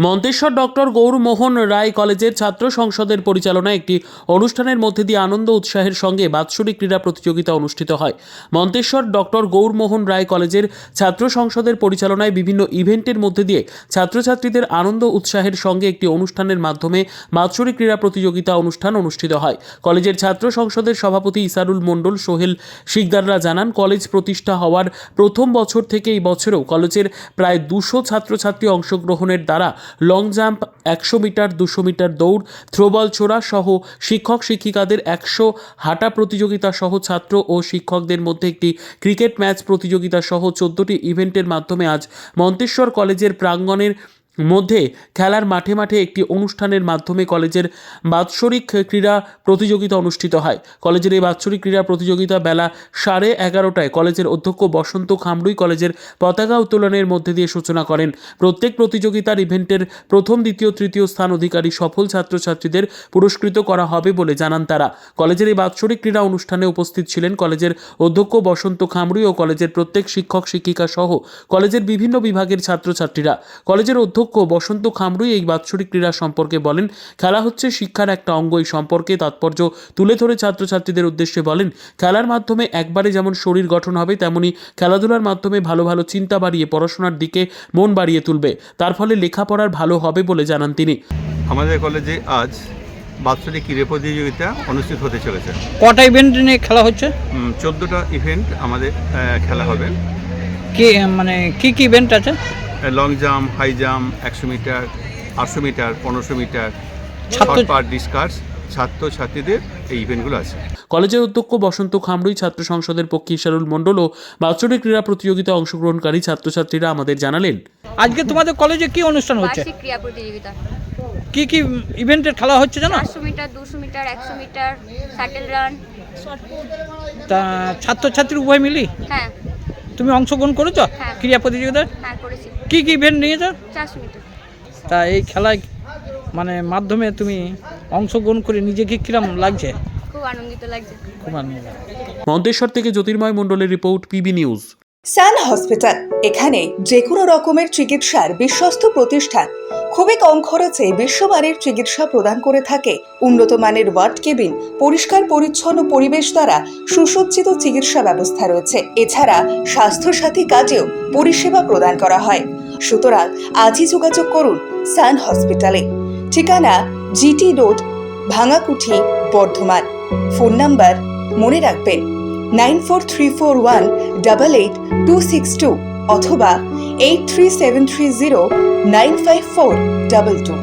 Manteswar doctor Gourmohan রায় কলেজের ছাত্র সংসদের পরিচালনায় একটি অনুষ্ঠানের মধ্যে দিয়ে আনন্দ উৎসাহের সঙ্গে বাৎসরিক ক্রীড়া প্রতিযোগিতা অনুষ্ঠিত হয়। মন্তেশ্বর ডক্টর গৌরমোহন রায় কলেজের ছাত্র সংসদের পরিচালনায় বিভিন্ন ইভেন্টের মধ্যে দিয়ে ছাত্রছাত্রীদের আনন্দ উৎসাহের সঙ্গে একটি অনুষ্ঠানের মাধ্যমে বাৎসরিক ক্রীড়া প্রতিযোগিতা অনুষ্ঠান অনুষ্ঠিত হয়। কলেজের ছাত্র সংসদের সভাপতি ইসারুল মণ্ডল, সোহেল শিকদাররা জানান, কলেজ প্রতিষ্ঠা হওয়ার প্রথম বছর থেকে এই বছরেও কলেজের প্রায় 200 ছাত্রছাত্রী অংশগ্রহণের দ্বারা লং জাম্প, 100 মিটার, 200 মিটার দৌড়, থ্রোবল ছোড়া সহ শিক্ষক শিক্ষিকাদের 100 হাঁটা প্রতিযোগিতা সহ ছাত্র ও শিক্ষকদের মধ্যে একটি ক্রিকেট ম্যাচ প্রতিযোগিতা সহ 14টি ইভেন্টের মাধ্যমে আজ মন্তেশ্বর কলেজের প্রাঙ্গণের মধ্যে খেলার মাঠে মাঠে একটি অনুষ্ঠানের মাধ্যমে কলেজের বাৎসরিক ক্রীড়া প্রতিযোগিতা অনুষ্ঠিত হয়। কলেজের এই বাৎসরিক ক্রীড়া প্রতিযোগিতা বেলা 11:30টায় কলেজের অধ্যক্ষ বসন্ত খামরুই কলেজের পতাকা উত্তোলনের মধ্যে দিয়ে সূচনা করেন। প্রত্যেক প্রতিযোগিতার ইভেন্টের প্রথম, দ্বিতীয়, তৃতীয় স্থান অধিকারী সফল ছাত্রছাত্রীদের পুরস্কৃত করা হবে বলে জানান তারা। কলেজের এই বাৎসরিক ক্রীড়া অনুষ্ঠানে উপস্থিত ছিলেন কলেজের অধ্যক্ষ বসন্ত খামরুই ও কলেজের প্রত্যেক শিক্ষক শিক্ষিকা সহ কলেজের বিভিন্ন বিভাগের ছাত্রছাত্রীরা। কলেজের অধ্যক্ষ বসন্ত খামরুই এই বাৎসরিক ক্রীড়া সম্পর্কে বলেন, খেলা হচ্ছে শিক্ষার একটা অঙ্গ। এই সম্পর্কে তাৎপর্য তুলে ধরে ছাত্রছাত্রীদের উদ্দেশ্যে বলেন, খেলার মাধ্যমে একবারে যেমন শরীর গঠন হবে, তেমনি খেলাধুলার মাধ্যমে ভালো ভালো চিন্তা বাড়িয়ে পড়াশোনার দিকে মন বাড়িয়ে তুলবে। তার ফলে লেখাপড়ার ভালো হবে বলে জানান তিনি। আমাদের কলেজে আজ বাৎসরিক ক্রীড়া প্রতিযোগিতা অনুষ্ঠিত হতে চলেছে। কটা ইভেন্ট নিয়ে খেলা হচ্ছে? 14টা ইভেন্ট আমাদের খেলা হবে। কি মানে কি ইভেন্ট আছে? Long jump, high jump, 100 metre, 800 metre, 1500 metre, shot put, discus, ছাত্রছাত্রীদের এই ইভেন্টগুলো আছে। কলেজের অধ্যক্ষ বসন্ত খামরুই, ছাত্র সংসদের পক্ষে ইসারুল মণ্ডল ও বাৎসরিক ক্রীড়া প্রতিযোগিতায় অংশগ্রহণকারী ছাত্রছাত্রীরা আমাদের জানালেন, আজকে তোমাদের কলেজে কি অনুষ্ঠান হচ্ছে? বার্ষিক ক্রীড়া প্রতিযোগিতা। কি ইভেন্টের খেলা হচ্ছে জানো? 800 metre, 200 metre, 100 metre, shuttle run, shot put. তা ছাত্রছাত্রী উভয় মিলি? হ্যাঁ। তুমি অংশগ্রহণ করেছো হ্যাঁ। ক্রীড়া প্রতিযোগিতায়? হ্যাঁ, করেছি। কি ইভেন্ট নিয়েছো? 400 মিটার। তা এই খেলায় মানে মাধ্যমে তুমি অংশগ্রহণ করে নিজেকে কিরম লাগছে? খুব আনন্দিত লাগছে। খুব আনন্দ। মন্তেশ্বর থেকে জ্যোতির্ময় মণ্ডলের রিপোর্ট, পিবি নিউজ। সান হসপিটাল, এখানে যে কোনো রকমের চিকিৎসার বিশ্বস্ত প্রতিষ্ঠান। খুবই কম খরচে বিশ্বমানের চিকিৎসা প্রদান করে থাকে। উন্নত মানের ওয়ার্ড কেবিন, পরিষ্কার পরিচ্ছন্ন পরিবেশ দ্বারা সুসজ্জিত চিকিৎসা ব্যবস্থা রয়েছে। এছাড়া স্বাস্থ্যসাথী কাজেও পরিষেবা প্রদান করা হয়। সুতরাং আজই যোগাযোগ করুন সান হসপিটালে। ঠিকানা GT road, Bhangakuthi, Bardhaman. Phone number মনে রাখবেন 9434188262 অথবা 83730954222।